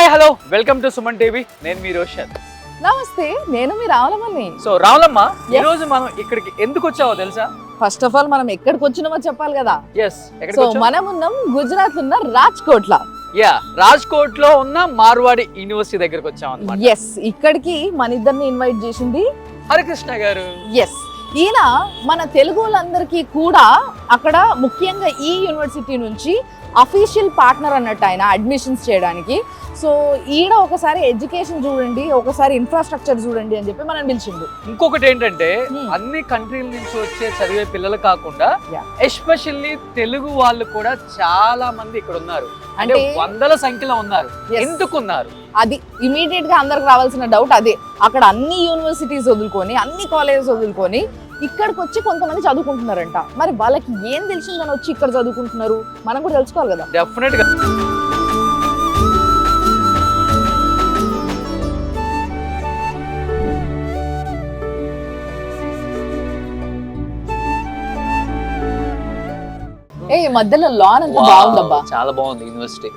Hi hello welcome to Suman TV. నేను మీ రోషన్. నమస్తే, నేను మీ రావులమ్మని. సో రావులమ్మ, ఈ రోజు మనం ఇక్కడికి ఎందుకు వచ్చావో తెలుసా? ఫస్ట్ ఆఫ్ ఆల్ మనం ఎక్కడికి వచ్చినామో చెప్పాలి కదా. ఎస్, సో మనం ఉన్నాం గుజరాత్ ఉన్న రాజ్కోట్ లో. రాజ్కోట్ లో ఉన్న మార్వాడి యూనివర్సిటీ దగ్గరకు వచ్చాం అన్నమాట. ఎస్, ఇక్కడికి మన ఇద్దరిని ఇన్వైట్ చేసింది హరికృష్ణ గారు. ఎస్, ఈయన మన తెలుగు వాళ్ళందరికీ కూడా అక్కడ ముఖ్యంగా ఈ యూనివర్సిటీ నుంచి అఫీషియల్ పార్ట్నర్ అన్నట్టు ఆయన అడ్మిషన్స్ చేయడానికి. సో ఈడ ఒకసారి ఎడ్యుకేషన్ చూడండి, ఒకసారి ఇన్ఫ్రాస్ట్రక్చర్ చూడండి అని చెప్పి మనం పిలిచిండు. ఇంకొకటి ఏంటంటే అన్ని కంట్రీల నుంచి వచ్చే చదివే పిల్లలు కాకుండా ఎస్పెషల్లీ తెలుగు వాళ్ళు కూడా చాలా మంది ఇక్కడ ఉన్నారు. అంటే వందల సంఖ్యలో ఉన్నారు. ఎందుకున్నారు అది ఇమీడియట్ గా అందరికి రావాల్సిన డౌట్ అదే. అక్కడ అన్ని యూనివర్సిటీస్ వదులుకొని, అన్ని కాలేజెస్ వదులుకొని ఇక్కడికి వచ్చి కొంతమంది చదువుకుంటున్నారంట. మరి వాళ్ళకి ఏం తెలిసిందని వచ్చి ఇక్కడ చదువుకుంటున్నారు, మనం కూడా తెలుసుకోవాలి కదా. డెఫినెట్ గా. ఏ మధ్యలో లాన్ అంతా బాగుందబ్బా, చాలా బాగుంది యూనివర్సిటీ.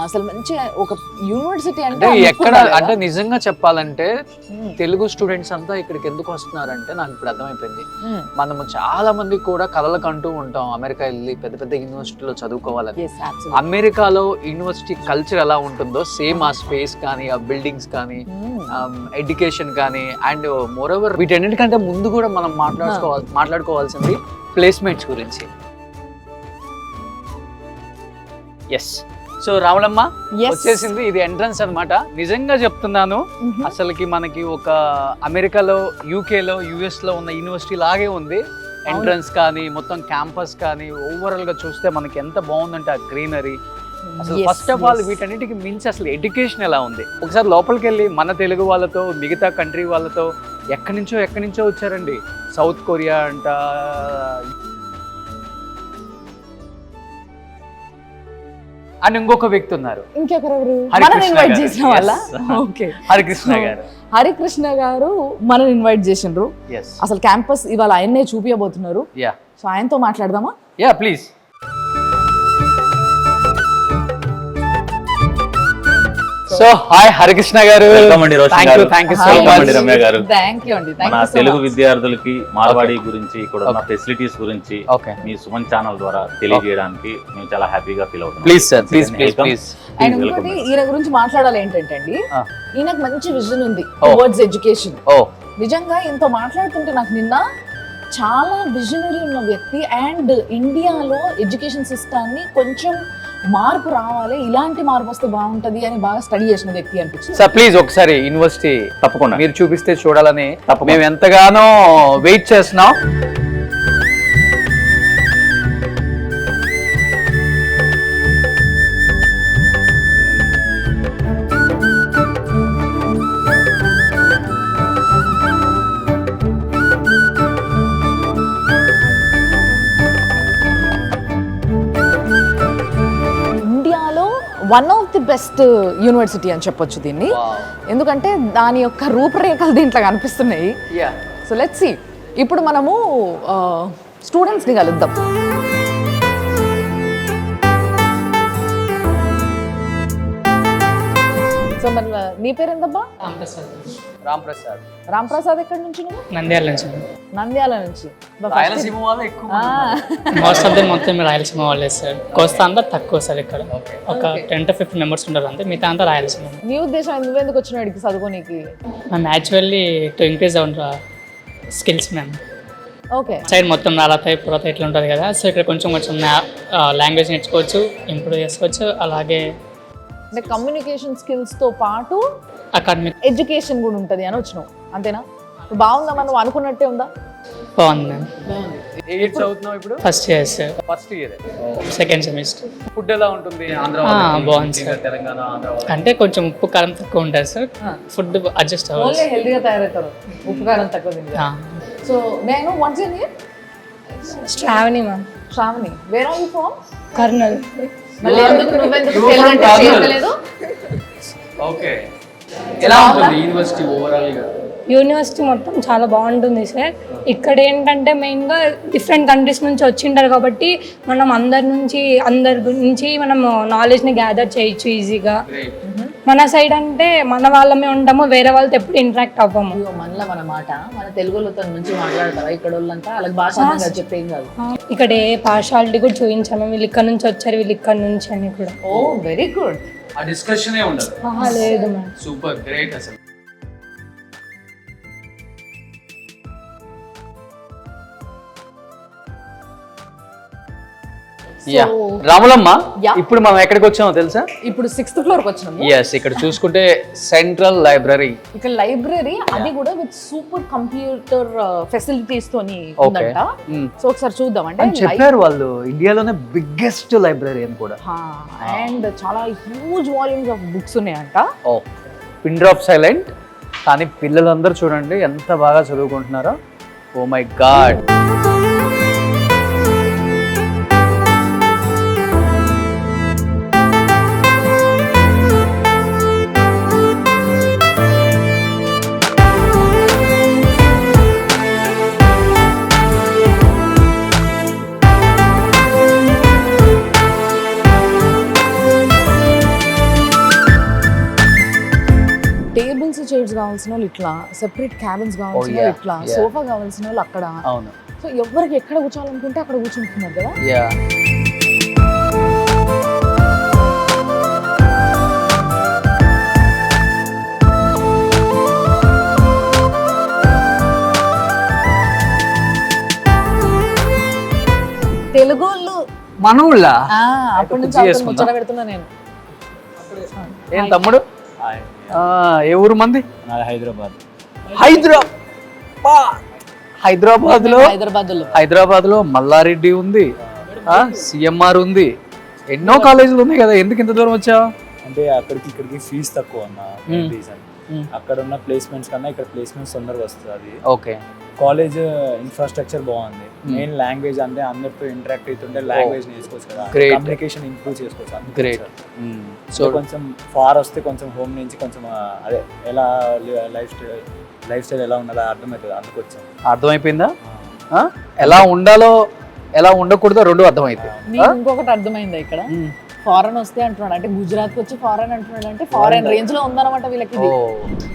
అసలు మంచిగా ఒక యూనివర్సిటీ అంటే ఎక్కడ అంటే నిజంగా చెప్పాలంటే తెలుగు స్టూడెంట్స్ అంతా ఇక్కడికి ఎందుకు వస్తున్నారంటే నాకు ఇప్పుడు అర్థమైపోయింది. మనము చాలా మంది కూడా కలలకు అంటూ ఉంటాం అమెరికా వెళ్ళి పెద్ద పెద్ద యూనివర్సిటీలో చదువుకోవాలని. అమెరికాలో యూనివర్సిటీ కల్చర్ ఎలా ఉంటుందో సేమ్ ఆ స్పేస్ కానీ, ఆ బిల్డింగ్స్ కానీ, ఎడ్యుకేషన్ కానీ, అండ్ మోర్ ఓవర్ వీటన్నిటికంటే ముందు కూడా మనం మాట్లాడుకోవాల్సింది ప్లేస్మెంట్స్ గురించి. ఎస్, సో రావులమ్మ వచ్చేసింది. ఇది ఎంట్రన్స్ అన్నమాట. నిజంగా చెప్తున్నాను, అసలుకి మనకి ఒక అమెరికాలో, యూకేలో, యుఎస్ లో ఉన్న యూనివర్సిటీ లాగే ఉంది. ఎంట్రన్స్ కానీ, మొత్తం క్యాంపస్ కానీ, ఓవరాల్ గా చూస్తే మనకి ఎంత బాగుందంటే ఆ గ్రీనరీ. అసలు ఫస్ట్ ఆఫ్ ఆల్ వీటన్నిటికి మించి అసలు ఎడ్యుకేషన్ ఎలా ఉంది. ఒకసారి లోపలికి వెళ్ళి మన తెలుగు వాళ్ళతో, మిగతా కంట్రీ వాళ్ళతో ఎక్కడి నుంచో వచ్చారండి. సౌత్ కొరియా అంట, అని ఇంకొక వ్యక్తి ఉన్నారు. ఇంకెవరెవరు? హరికృష్ణ గారు మనని ఇన్వైట్ చేసిండ్రు. అసలు క్యాంపస్ ఇవాళ ఆయన్నే చూపించబోతున్నారు. సో ఆయనతో మాట్లాడదామా? Yeah please. So hi Harikrishna గారు. వెల్కమ్ అండి రోషన్ గారు. థాంక్యూ సో మచ్ రమ్య గారు. థాంక్యూ అండి. మన తెలుగు విద్యార్థులకి మార్వాడి గురించి, ఇక్కడ ఉన్న ఫెసిలిటీస్ గురించి మీ సుమన్ ఛానల్ ద్వారా తెలియజేయడానికి మేము చాలా హ్యాపీగా ఫీల్ అవుతున్నాం. Please sir, please. అండ్ ఇంకోటి ఈయన గురించి మాట్లాడాలి ఏంటంటే అండి, ఈయనకు మంచి విజన్ ఉంది టువర్డ్స్ ఎడ్యుకేషన్. నిజంగా ఇంత మాట్లాడుతుంటే నాకు నిన్న చాలా విజనరీ ఉన్న వ్యక్తి, అండ్ ఇండియాలో ఎడ్యుకేషన్ సిస్టాన్ని కొంచెం మార్పు రావాలి, ఇలాంటి మార్పు వస్తే బాగుంటది అని బాగా స్టడీ చేసిన వ్యక్తి అనిపించింది. సార్ ప్లీజ్ ఒకసారి యూనివర్సిటీ తప్పకుండా మీరు చూపిస్తే చూడాలని మేము ఎంతగానో వెయిట్ చేస్తున్నాం. One of the best university అని చెప్పొచ్చు దీన్ని. ఎందుకంటే దాని యొక్క రూపురేఖలు దీంట్లో కనిపిస్తున్నాయి. So let's see. ఇప్పుడు మనము స్టూడెంట్స్ని కలుద్దాం. సో మరి నీ పేరేందబ్బా? రాంప్రసాద్. ఎక్కడి నుంచి నువ్వు? నంద్యాల నుంచి. నంద్యాల నుంచి. మోస్ట్ ఆఫ్ దెమ్ మొత్తం రాయలసీమ వాళ్ళే సార్. కోస్తా అంతా తక్కువ సార్. ఇక్కడ ఒక 10 to 15 మెంబర్స్ ఉంటారు అంతే, మిగతా అంతా రాయలసీమ. నీ ఉద్దేశం నువ్వెందుకు వచ్చినావు ఇక్కడికి చదువుకోనికి? Ma'am actually to increase our skills ma'am. Okay. Side మొత్తం రాలతాయి పురత ఇట్లా ఉంటుంది కదా, సో ఇక్కడ కొంచెం లాంగ్వేజ్ నేర్చుకోవచ్చు, ఇంప్రూవ్ చేసుకోవచ్చు. అలాగే అంటే కమ్యూనికేషన్ స్కిల్స్ తో పాటు అకాడమిక్ ఎడ్యుకేషన్ కూడా ఉంటుంది అని వచ్చినావు, అంతేనా? బాగుందా? మనం అనుకున్నట్టే ఉందా? బాగుంది ma'am. First year sir. First year, second semester. Food ఎలా ఉంటుంది? బాగుంది సార్. తెలంగాణ, అంటే కొంచెం ఉప్పు కారం తక్కువ ఉంటుంది సార్. ఫుడ్ అడ్జస్ట్ అవ్వాలి. హెల్దీగా తయారవుతారు, ఉప్పు కారం తక్కువ తింటే. సో నేను what's your name? Shravani ma'am. Shravani. Where are you from? Kurnool. మళ్ళీ ఎందుకు నువ్వెందుకు తెలుగు చేయలేదు? ఓకే. ఎలా ఉంటుంది యూనివర్సిటీ ఓవరాల్ గా? యూనివర్సిటీ మొత్తం చాలా బాగుంటుంది సార్. ఇక్కడ ఏంటంటే మెయిన్గా డిఫరెంట్ కంట్రీస్ నుంచి వచ్చింటారు కాబట్టి మనం అందరి గురించి మనం నాలెడ్జ్ని గ్యాదర్ చేయొచ్చు ఈజీగా. మన సైడ్ అంటే మన వాళ్ళమే ఉంటాము, వేరే వాళ్ళతో ఎప్పుడు ఇంటరాక్ట్ అవ్వము. అయ్యో మనలో మన మాట మన తెలుగులో నుంచి మాట్లాడతారా ఇక్కడ వాళ్ళంతా అలాగే భాష చెప్పేం కాదు. ఇక్కడ ఏ పార్షాలిటీ కూడా చూపించాము, వీళ్ళు ఇక్కడ నుంచి వచ్చారు వీళ్ళు ఇక్కడ నుంచి అని కూడా. ఓ వెరీ గుడ్. ఆ డిస్కషన్ ఉండదు. లేదు మేడం. సూపర్ గ్రేట్ అసలు. రాములమ్మ, ఇప్పుడు మనం ఎక్కడికి వచ్చామో తెలుసా? ఇప్పుడు 6th ఫ్లోర్ కి వచ్చినాము. ఎస్, ఇక్కడ చూసుకుంటే సెంట్రల్ లైబ్రరీ. ఇక్కడ లైబ్రరీ అది కూడా విత్ సూపర్ కంప్యూటర్ ఫెసిలిటీస్ తోని ఉందంట. సో ఒకసారి చూద్దాం. అంటే చెప్పారు వాళ్ళు ఇండియాలోనే బిగ్గెస్ట్ లైబ్రరీ అని కూడా. అండ్ చాలా హ్యూజ్ వాల్యూమ్స్ ఆఫ్ బుక్స్ ఉన్నాయంట. Oh pin drop silent. కానీ పిల్లలందరూ చూడండి ఎంత బాగా చదువుకుంటున్నారో. Oh my god. Tables chairs కావాల్సిన వాళ్ళు ఇట్లా, సెపరేట్ క్యాబిన్స్ కావాల్సిన వాళ్ళు ఇట్లా, సోఫా కావాల్సిన వాళ్ళు అక్కడ. అవును. సో ఎవరికి ఎక్కడ కూర్చోవాలనుకుంటే అక్కడ కూర్చుంటున్నారు కదా. తెలుగు వాళ్ళు మనోళ్ళ అప్పటి నుంచి ముచ్చట పెడుతున్నా నేను. ఏం తమ్ముడు, ఏ ఊరు మంది? హైదరాబాద్. హైదరాబాద్ లో మల్లారెడ్డి ఉంది, సిఎంఆర్ ఉంది, ఎన్నో కాలేజీలు ఉన్నాయి కదా. ఎందుకు ఇంత దూరం వచ్చావు? అంటే అక్కడికి ఇక్కడికి ఫీజు తక్కువ అన్న రీజన్. అక్కడ ఉన్న ప్లేస్మెంట్స్ కన్నా ఇక్కడ ప్లేస్మెంట్స్ తొందరగా వస్తుంది. ఓకే. కాలేజ్ ఇన్ఫ్రాస్ట్రక్చర్ బాగుంది. మెయిన్ లాంగ్వేజ్ అంటే అందరితో ఇంటరాక్ట్ అవుతుంటే లాంగ్వేజ్ నేర్చుకోవచ్చు కదా, కమ్యూనికేషన్ ఇంప్రూవ్ చేసుకోవచ్చు. గ్రేట్. సో కొంచెం ఫార్ వస్తే కొంచెం హోమ్ నుంచి కొంచెం అదే ఎలా లైఫ్ స్టైల్ ఎలా ఉండాలో అర్థమవుతుంది. అందుకు వచ్చాం. అర్థమైపోయిందా? ఎలా ఉండాలో ఎలా ఉండకూడదో రెండు అర్థమైంది. ఇంకొకటి అర్థమైందా? ఇక్కడ ఫారెన్ వస్తే అంటున్నాడు అంటే గుజరాత్ కి వచ్చి ఫారెన్ అంటున్నాడు అంటే ఫారెన్ రేంజ్ లో ఉందన్నమాట వీళ్ళకి.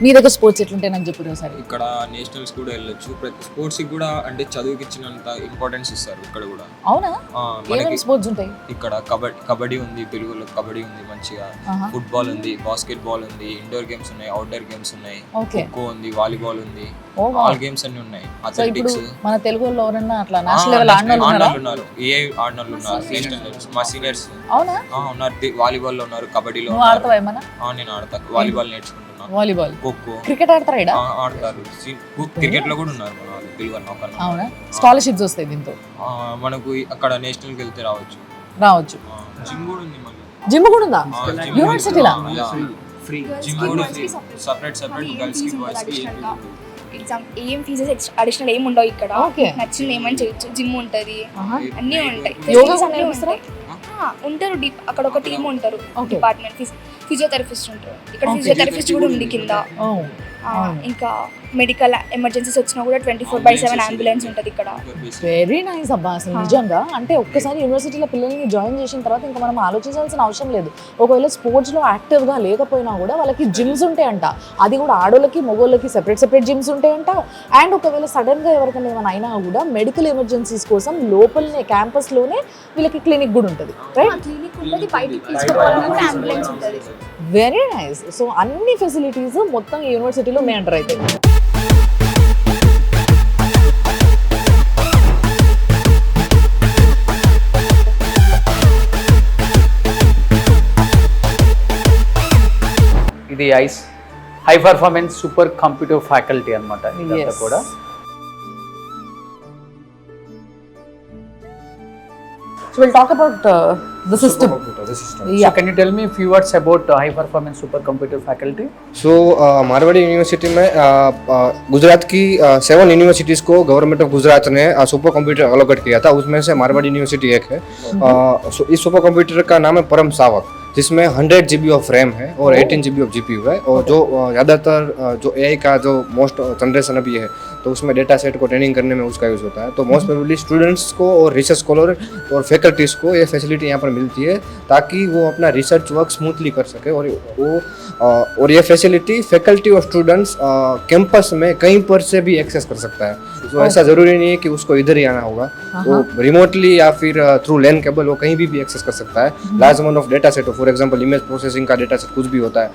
మీ దగ్గర స్పోర్ట్స్ ఎట్లుంటే నాకు చెప్పారు ఒకసారి. ఇక్కడ నేషనల్స్ కూడా వెళ్ళొచ్చు. ప్రతి స్పోర్ట్స్ కి కూడా అంటే చదువుకి ఇచ్చినంత ఇంపార్టెన్స్ ఇస్తారు ఇక్కడ కూడా. అవునా? మనకి స్పోర్ట్స్ ఉంటాయి ఇక్కడ. కబడ్డీ ఉంది, తెలుగులో కబడ్డీ ఉంది మంచిగా, ఫుట్బాల్ ఉంది, బాస్కెట్ బాల్ ఉంది, ఇండోర్ గేమ్స్ ఉన్నాయి, అవుట్డోర్ గేమ్స్ ఉన్నాయి, ఖోఖో ఉంది, వాలీబాల్ ఉంది, ఆల్ గేమ్స్ అన్ని ఉన్నాయి. అథ్లెటిక్స్ మన తెలుగు వాళ్ళు ఎవరన్నా అట్లా నేషనల్ లెవెల్ ఆడినోళ్ళు ఉన్నారు, ఏ ఆడినోళ్ళు ఉన్నారు, నేషనల్ మా సీనియర్స్. అవునా? ఉన్నారు. వాలీబాల్ లో ఉన్నారు, కబడ్డీలో ఆడతావా ఏమన్నా? నేను ఆడతా. వాలీబాల్ నేర్చుకుంటున్నాను. వాలీబాల్, ఖోఖో. క్రికెట్ ఆడతారా? ఆడతారు. క్రికెట్ లో కూడా ఉన్నారు మన వాళ్ళు తెలుగు అన్న. అవునా? స్కాలర్షిప్స్ వస్తాయి దీంతో మనకు. అక్కడ నేషనల్ కి వెళ్తే రావచ్చు. జిమ్ కూడా ఉంది. జిమ్ కూడా ఉందా యూనివర్సిటీలో? ఫ్రీ జిమ్ కూడా ఉంది. సెపరేట్ గర్ల్స్ కి బాయ్స్ కి. ఎగ్జామ్ ఏం ఫీజెస్ అడిషనల్ ఏం ఉండవు ఇక్కడ. నచ్చిన ఏమని చేయొచ్చు. జిమ్ ఉంటది, అన్నీ ఉంటాయి. ఉంటారు అక్కడ ఒక టీం ఉంటారు, డిపార్ట్మెంట్ ఫిజియోథెరపిస్ట్ ఉంటారు. ఇక్కడ ఫిజియోథెరపిస్ట్ కూడా ఉంది కింద. ఇంకా మెడికల్ ఎమర్జెన్సీస్ వచ్చినా కూడా 24/7 అంబులెన్స్ ఉంటుంది ఇక్కడ. వెరీ నైస్ అబ్బా. అసలు నిజంగా అంటే ఒక్కసారి యూనివర్సిటీలో పిల్లల్ని జాయిన్ చేసిన తర్వాత ఇంకా మనం ఆలోచించాల్సిన అవసరం లేదు. ఒకవేళ స్పోర్ట్స్ లో యాక్టివ్ గా లేకపోయినా కూడా వాళ్ళకి జిమ్స్ ఉంటాయంట. అది కూడా ఆడోళ్ళకి మగోళ్ళకి సెపరేట్ జిమ్స్ ఉంటాయంట. అండ్ ఒకవేళ సడన్ గా ఎవరికైనా ఏమైనా అయినా కూడా మెడికల్ ఎమర్జెన్సీస్ కోసం లోపలనే క్యాంపస్ లోనే వీళ్ళకి క్లినిక్ కూడా ఉంటుంది. Very nice. సో అన్ని ఫెసిలిటీస్ మొత్తం యూనివర్సిటీలో మే అంటారు అయితే. ఇది high performance super computer faculty అన్నమాట ఇదంతా కూడా. So we'll talk about the system. Yeah. So can you tell me a few words about high performance supercomputer faculty? So Marwari university में गुजरात की 7 यूनिवर्सिटीज़ को गवर्नमेंट ऑफ गुजरात ने सुपर कंप्यूटर अलॉकेट किया था. उसमें से मारवाड़ी यूनिवर्सिटी एक है. इस सुपर कंप्यूटर का नाम है परम सावक, जिसमें 100 GB ऑफ रैम है और 18 GB ऑफ GPU है। और जो ज़्यादातर जो AI का जो मोस्ट जनरेशन अभी है तो उसमें डेटा सेट को ट्रेनिंग करने में उसका यूज़ होता है। तो मोस्ट प्रोबेबली स्टूडेंट्स को और रिसर्च स्कॉलर और फैकल्टीज़ को ये फैसिलिटी यहाँ पर मिलती है ताकि वो अपना रिसर्च वर्क स्मूथली कर सके। और ये फैसिलिटी फैकल्टी और स्टूडेंट्स कैंपस में कहीं पर से भी एक्सेस कर सकता है। तो ऐसा ज़रूरी नहीं है कि उसको इधर ही आना होगा, वो रिमोटली या फिर थ्रू लैन केबल वो कहीं भी एक्सेस कर सकता है। Large amount of data set, for example image processing का डेटा सेट कुछ भी होता है,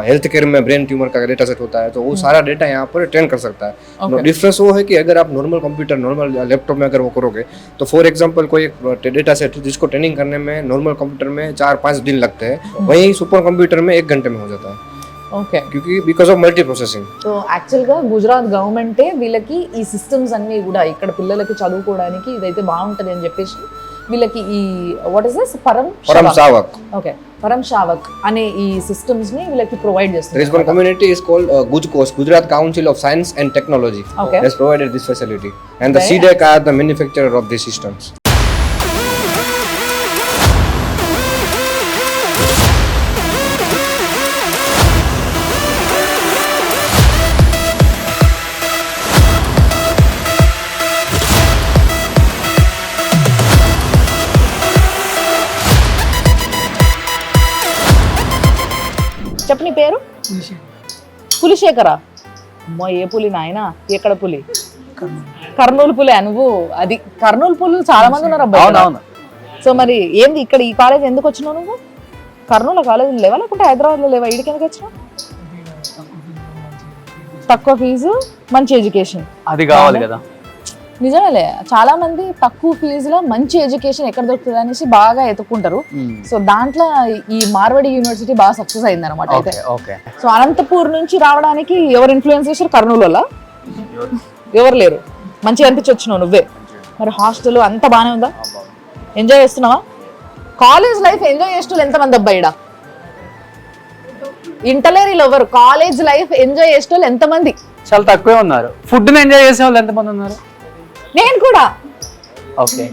हेल्थ केयर में ब्रेन ट्यूमर का डेटा सेट होता है, तो वो सारा डेटा यहाँ पर ट्रेन कर सकता है। डिफरेंस वो है कि अगर आप नॉर्मल कंप्यूटर नॉर्मल लैपटॉप में अगर वो करोगे तो फॉर एग्जांपल कोई एक डेटा सेट जिसको ट्रेनिंग करने में नॉर्मल कंप्यूटर में 4-5 दिन लगते हैं, वहीं सुपर कंप्यूटर में 1 घंटे में हो जाता है। ఓకే, क्योंकि because of multi processing. So యాక్చువల్గా గుజరాత్ గవర్నమెంటే వీళ్ళకి ఈ సిస్టమ్స్ అన్నీ కూడా ఇక్కడ పిల్లలకి చదువుకోవడానికి ఇదైతే బాగుంటుంది అని చెప్పేసి వీళ్ళకి ఈ వాట్ ఇస్ దిస్ పరం శావక్, ఓకే, పరం శావక్ అనే ఈ సిస్టమ్స్ ని వీళ్ళకి ప్రొవైడ్ చేస్తారు. There is one community is called GUJCOS, Gujarat Council of Science and Technology. Okay. Has provided this facility, and the CDEC are the manufacturer of these systems. చెప్పు నీ పేరు? పులిశేఖరా? అమ్మో, ఏ పులి నాయన? ఎక్కడ పులి? కర్నూలు పులి. నువ్వు అది కర్నూలు పులులు చాలా మంది ఉన్నారు అబ్బాయి. సో మరి ఏంది ఇక్కడ ఈ కాలేజ్ ఎందుకు వచ్చినావు నువ్వు? కర్నూలు కాలేజ్ లేవా లేకుంటే హైదరాబాద్లో లేవా? ఇడికి ఎందుకు వచ్చినావు? తక్కువ ఫీజు, మంచి ఎడ్యుకేషన్, అది కావాలి కదా. నిజమేలే, చాలా మంది తక్కువ ఫీజులో మంచి ఎడ్యుకేషన్ ఎక్కడ దొరుకుతుంది అనేసి బాగా ఎత్తుక్కుంటారు. సో దాంట్లో ఈ మార్వాడి యూనివర్సిటీ బాగా సక్సెస్ అయింది అనమాట. అయితే సో అనంతపూర్ నుంచి రావడానికి ఎవరు ఇన్ఫ్లుయెన్స్ చేశారు? కర్నూలులో ఎవరు లేరు. మంచిగా అనిపించి వచ్చినావు నువ్వే. మరి హాస్టల్ అంతా బాగానే ఉందా? ఎంజాయ్ చేస్తున్నావా? కాలేజ్ లైఫ్ ఎంజాయ్ చేస్తూ ఎంతమంది అబ్బాయిడా? ఇంటలేరు ఎవరు? కాలేజ్ లైఫ్ ఎంజాయ్ చేస్తూ ఎంతమంది? చాలా తక్కువే ఉన్నారు. ఫుడ్ ఎంజాయ్ చేసే వాళ్ళు ఎంతమంది ఉన్నారు? నేను కూడా. ఓకే,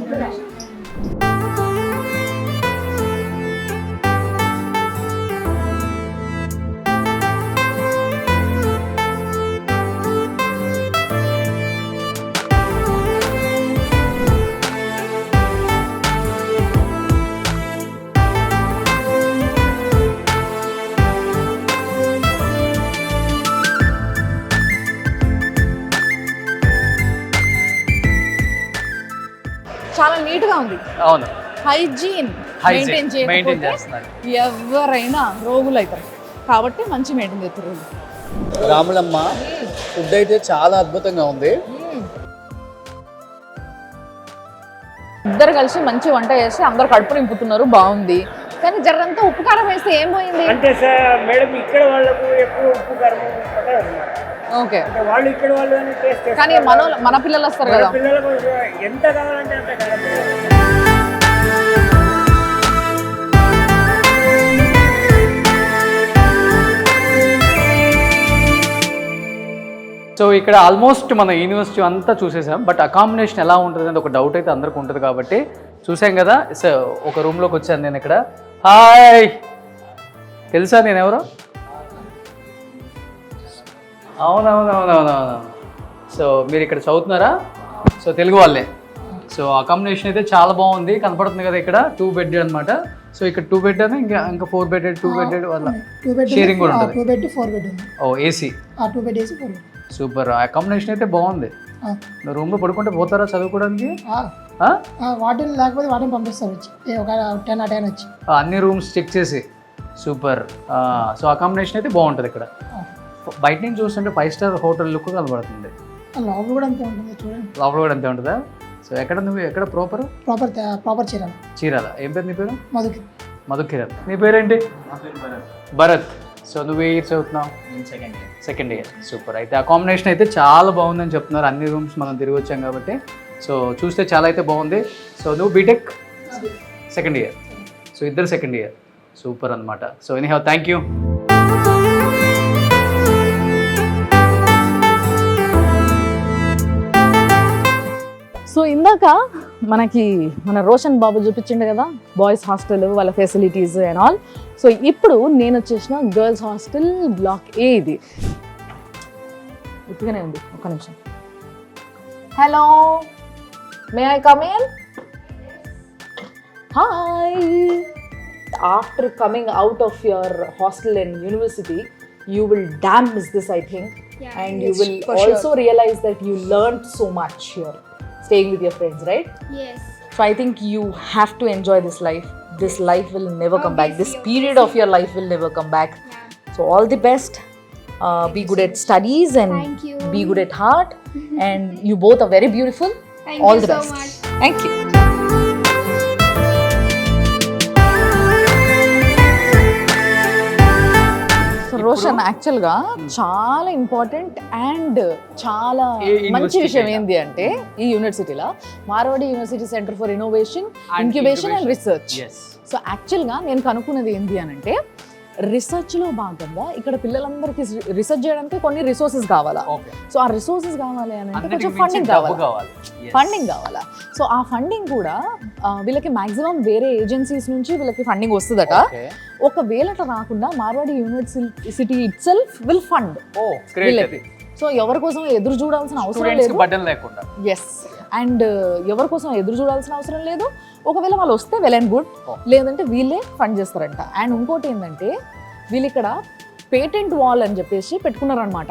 చాలా నీట్ గా ఉంది. అవును, హైజీన్ మెయింటైన్ చేయకపోతే ఎవరైనా రోగులు అవుతారు. కాబట్టి మంచి మెయింటైన్ చేస్తారు. రాములమ్మ ఫుడ్ అయితే చాలా అద్భుతంగా ఉంది. ఇద్దరు కలిసి మంచి వంట చేసి అందరు కడుపు నింపుతున్నారు, బాగుంది. కానీ జరంతా ఉప్పు కారం వేస్తే ఏం పోయింది అంటే మేడం ఇక్కడ వాళ్ళకు ఎక్కువ ఉప్పు కారం ఓకే, వాళ్ళు ఇక్కడ వాళ్ళు టేస్ట్ కానీ మన పిల్లలు వస్తారు కదా, పిల్లలకు ఎంత కావాలంటే అంత కావాలి. సో ఇక్కడ ఆల్మోస్ట్ మన యూనివర్సిటీ అంతా చూసేసాం. బట్ అకామిడేషన్ ఎలా ఉంటుంది అనేది ఒక డౌట్ అయితే అందరికి ఉంటుంది కాబట్టి చూసాం కదా. సో ఒక రూమ్లోకి వచ్చాను నేను ఇక్కడ. హాయ్, తెలుసా నేను ఎవరు? అవునవునవునవునవును. సో మీరు ఇక్కడ చదువుతున్నారా? సో తెలుగు వాళ్ళే. సో అకామిడేషన్ అయితే చాలా బాగుంది, కనపడుతుంది కదా. ఇక్కడ 2 బెడ్ అనమాట. సో ఇక్కడ 2 బెడ్ అని ఇంకా 4 బెడ్ 2 బెడ్ వల్ల షేరింగ్ కూడా ఉంటుంది. 2 బెడ్ 4 బెడ్ ఉంది. Oh AC. 2 bed AC 4 bed. Super. Accommodation అయితే బాగుంది. నువ్వు రూమ్లో పడుకుంటే పోతారా చదువుకోవడానికి? వాటిని లేకపోతే వాటిని పంపిస్తారు వచ్చి ఒక 10 10 వచ్చి అన్ని రూమ్స్ చెక్ చేసి. సూపర్. సో అకామిడేషన్ అయితే బాగుంటుంది ఇక్కడ. బయట నుంచి చూస్తుంటే 5 స్టార్ హోటల్ లుక్ కనబడుతుంది. లోపల కూడా అంతే ఉంటుంది చూడండి. లోపల కూడా అంతే ఉంటుందా? సో ఎక్కడ నువ్వు ఎక్కడ ప్రాపర్ చీరాల. ఏం పేరు నీ పేరు? మధుకిరణ్. నీ పేరేంటి? భరత్. సో నువ్వు ఏ ఇయర్ చదువుతున్నావు? Second year. సూపర్. అయితే అకామిడేషన్ అయితే చాలా బాగుందని చెప్తున్నారు. అన్ని రూమ్స్ మనం తిరిగి వచ్చాం కాబట్టి సో చూస్తే చాలా అయితే బాగుంది. సో నువ్వు బీటెక్ సెకండ్ ఇయర్. సో ఇద్దరు సెకండ్ ఇయర్. సూపర్ అనమాట. So anyhow thank you. So ఇందాక మనకి మన రోషన్ బాబు చూపించిండు కదా బాయ్స్ హాస్టల్ వాళ్ళ ఫెసిలిటీస్ అండ్ ఆల్. సో ఇప్పుడు నేను వచ్చేసిన గర్ల్స్ హాస్టల్ బ్లాక్ ఏ. ఇది ఉత్తిగానే ఉంది, ఒక్క నిమిషం. Hello, may I come in? Hi. After coming out of your hostel and university, you will damn miss this, I think. Yeah, And yes, you will for also sure. realize that you learned so much here staying with your friends, right? Yes. So I think you have to enjoy this life. This life will never come back. This Obviously, period of your life will never come back. So all the best. Be good at studies and Thank you. be good at heart. And you both are very beautiful. Thank all you the so best. much. Thank you. Roshan యాక్చువల్గా చాలా important and చాలా మంచి విషయం ఏంటి అంటే ఈ యూనివర్సిటీలో Marwadi university center for innovation, incubation and research. So యాక్చువల్గా నేను కనుక్కున్నది ఏంటి అని అంటే రీసెర్చ్లో భాగంగా ఇక్కడ పిల్లలందరికీ రీసెర్చ్ చేయడానికి కొన్ని రిసోర్సెస్ కావాలా. సో ఆ రిసోర్సెస్ కావాలి అని అంటే కొంచెం ఫండింగ్ కావాలా. సో ఆ ఫండింగ్ కూడా వీళ్ళకి మాక్సిమం వేరే ఏజెన్సీస్ నుంచి వీళ్ళకి ఫండింగ్ వస్తుందట. ఒకవేళ అట్లా రాకుండా Marwadi university itself will fund వీళ్ళకి. సో ఎవరి కోసం ఎదురు చూడాల్సిన అవసరం లేదు. ఎస్, అండ్ ఎవరి కోసం ఎదురు చూడాల్సిన అవసరం లేదు. ఒకవేళ వాళ్ళు వస్తే వెల్ అండ్ గుడ్, లేదంటే వీళ్ళే ఫండ్ చేస్తారంట. అండ్ ఇంకోటి ఏంటంటే వీళ్ళు ఇక్కడ పేటెంట్ వాల్ అని చెప్పేసి పెట్టుకున్నారనమాట.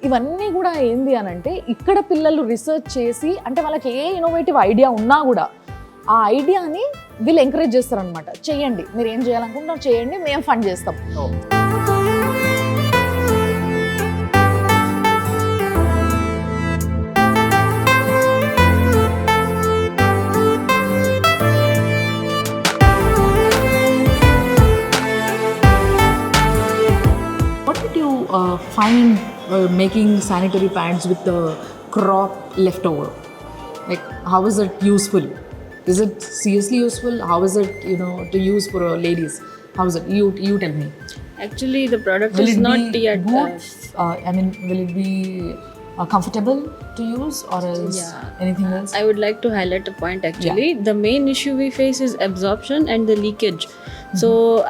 ఇవన్నీ కూడా ఏంది అని అంటే ఇక్కడ పిల్లలు రీసెర్చ్ చేసి, అంటే వాళ్ళకి ఏ ఇన్నోవేటివ్ ఐడియా ఉన్నా కూడా ఆ ఐడియాని వీళ్ళు ఎంకరేజ్ చేస్తారనమాట. చెయ్యండి, మీరు ఏం చేయాలనుకుంటున్నారు చేయండి, మేము ఫండ్ చేస్తాం. What did you find making sanitary pads with the crop leftover? Like, how is it useful? Is it seriously useful? How is it, to use for ladies? How is it? You tell me. Actually, the product Will is it not be yet. good? Will it be comfortable to use, or else anything else? I would like to highlight a point actually. The main issue we face is absorption and the leakage. So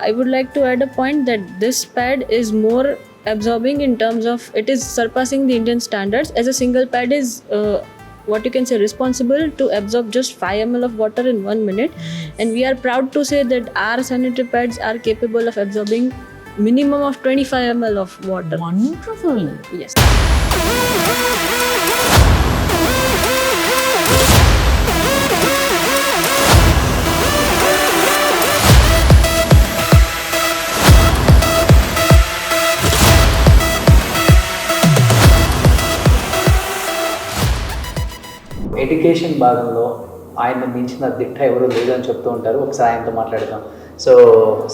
I would like to add a point that this pad is more absorbing in terms of it is surpassing the Indian standards, as a single pad is what you can say responsible to absorb just 5 ml of water in 1 minute. And we are proud to say that our sanitary pads are capable of absorbing minimum of 25 ml of water. Wonderful. Yes. Education భాగంలో ఆయన మించిన దిట్ట ఎవరు లేదని చెప్తూ ఉంటారు. ఒకసారి ఆయనతో మాట్లాడదాం. సో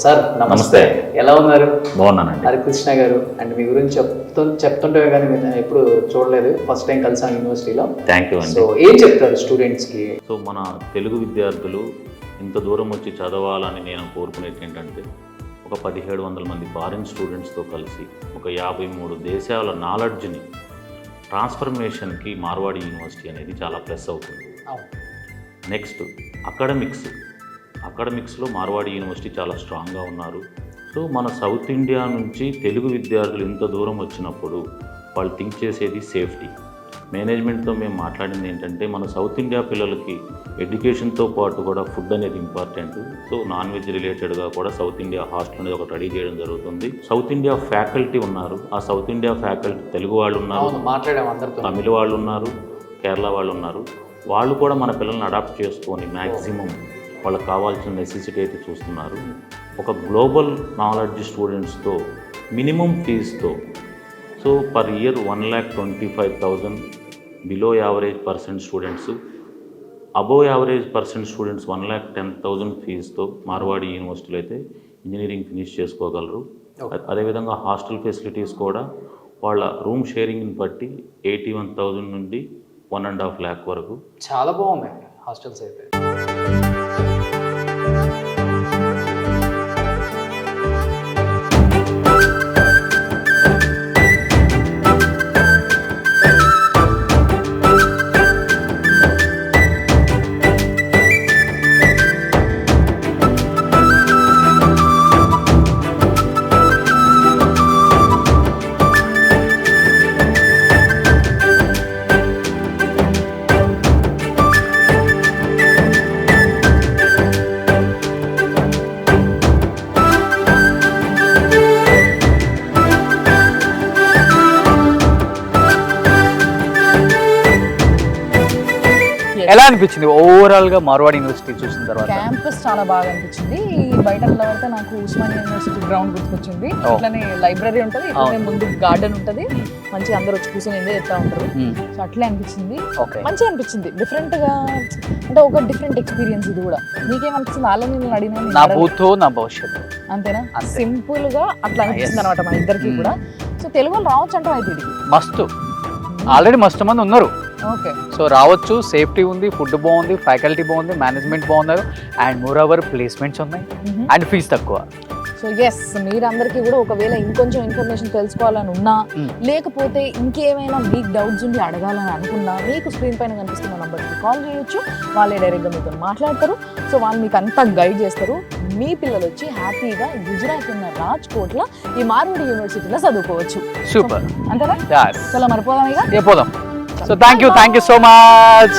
సార్ నమస్తే, ఎలా ఉన్నారు? బాగున్నానండి. హరికృష్ణ గారు, అండ్ మీ గురించి చెప్తుంటే కానీ మీరు ఎప్పుడు చూడలేదు, ఫస్ట్ టైం కలిసాను యూనివర్సిటీలో. థ్యాంక్ యూ అండి. సో ఏం చెప్తారు స్టూడెంట్స్కి? సో మన తెలుగు విద్యార్థులు ఇంత దూరం వచ్చి చదవాలని నేను కోరుకునేది ఏంటంటే, ఒక 1700 మంది ఫారిన్ స్టూడెంట్స్తో కలిసి ఒక 53 దేశాల నాలెడ్జ్ని ట్రాన్స్ఫర్మేషన్కి మార్వాడి యూనివర్సిటీ అనేది చాలా ప్లస్ అవుతుంది. నెక్స్ట్ అకాడమిక్స్లో మార్వాడి యూనివర్సిటీ చాలా స్ట్రాంగ్గా ఉన్నారు. సో మన సౌత్ ఇండియా నుంచి తెలుగు విద్యార్థులు ఇంత దూరం వచ్చినప్పుడు వాళ్ళు థింక్ చేసేది సేఫ్టీ. మేనేజ్మెంట్తో మేము మాట్లాడింది ఏంటంటే, మన సౌత్ ఇండియా పిల్లలకి ఎడ్యుకేషన్తో పాటు కూడా ఫుడ్ అనేది ఇంపార్టెంట్. సో నాన్ వెజ్ రిలేటెడ్గా కూడా సౌత్ ఇండియా హాస్టల్ అనేది ఒకటి రెడీ చేయడం జరుగుతుంది. సౌత్ ఇండియా ఫ్యాకల్టీ ఉన్నారు. ఆ సౌత్ ఇండియా ఫ్యాకల్టీ తెలుగు వాళ్ళు ఉన్నారు, తమిళ వాళ్ళు ఉన్నారు, కేరళ వాళ్ళు ఉన్నారు. వాళ్ళు కూడా మన పిల్లల్ని అడాప్ట్ చేసుకొని మ్యాక్సిమం వాళ్ళకి కావాల్సిన నెసెసిటీ అయితే చూస్తున్నారు. ఒక గ్లోబల్ నాలెడ్జ్ స్టూడెంట్స్తో మినిమం ఫీజుతో, so per year 1,25,000, below average percent students, above average percent students 1,10,000 ఫీజుతో మార్వాడి యూనివర్సిటీలో అయితే ఇంజనీరింగ్ ఫినిష్ చేసుకోగలరు. అదేవిధంగా హాస్టల్ ఫెసిలిటీస్ కూడా వాళ్ళ రూమ్ షేరింగ్ని బట్టి 81,000 నుండి 1.5 lakh వరకు. చాలా బాగున్నాయి హాస్టల్స్ అయితే. ఎలా అనిపించింది ఓవరాల్ గా మార్వాడి యూనివర్సిటీ చూసిన తర్వాత? క్యాంపస్ చాలా బాగా అనిపించింది. బయట నిలబడితే నాకు ఉస్మానియా యూనివర్సిటీ గ్రౌండ్ గుర్తుకొచ్చింది. అట్లనే లైబ్రరీ ఉంటుంది, ఇట్లనే ముందు గార్డెన్ ఉంటుంది, మంచిగా అందరూ వచ్చి కూర్చొని ఎంజాయ్ చేస్తూ ఉంటారు. సో అట్లే అనిపించింది, మంచిగా అనిపించింది. డిఫరెంట్ గా అంటే ఒక డిఫరెంట్ ఎక్స్పీరియన్స్ ఇది కూడా. మీకేమనిపించింది? వాళ్ళని నేను అడిగిన నా భూతో నా భవిష్యత్తు అంతేనా? సింపుల్ గా అట్లా అనిపిస్తుంది అనమాట మా ఇద్దరికి కూడా. సో తెలుగులో రావచ్చు అంటాం అయితే ఇది మస్తు, ఆల్రెడీ మస్తు మంది ఉన్నారు. ఓకే, సో రావచ్చు, సేఫ్టీ ఉంది, ఫుడ్ బాగుంది, ఫ్యాకల్టీ బాగుంది, మేనేజ్మెంట్ బాగున్నారు, అండ్ మోర్ ఓవర్ ప్లేస్మెంట్స్ ఉన్నాయి, అండ్ ఫీజు తక్కువ. సో ఎస్, మీరందరికీ కూడా ఒకవేళ ఇంకొంచెం ఇన్ఫర్మేషన్ తెలుసుకోవాలని ఉన్నా, లేకపోతే ఇంకేమైనా మీకు డౌట్స్ ఉండి అడగాలని అనుకున్నా, మీకు స్క్రీన్ పైన కనిపిస్తున్న నంబర్కి కాల్ చేయొచ్చు. వాళ్ళే డైరెక్ట్గా మీతో మాట్లాడతారు. సో వాళ్ళు మీకు అంతా గైడ్ చేస్తారు. మీ పిల్లలు వచ్చి హ్యాపీగా గుజరాత్ ఉన్న రాజ్కోట్లో ఈ మార్వాడి యూనివర్సిటీలో చదువుకోవచ్చు. సూపర్, అంతేనా? చలో మరిపోదాం ఇక. పోదాం. So thank you so much.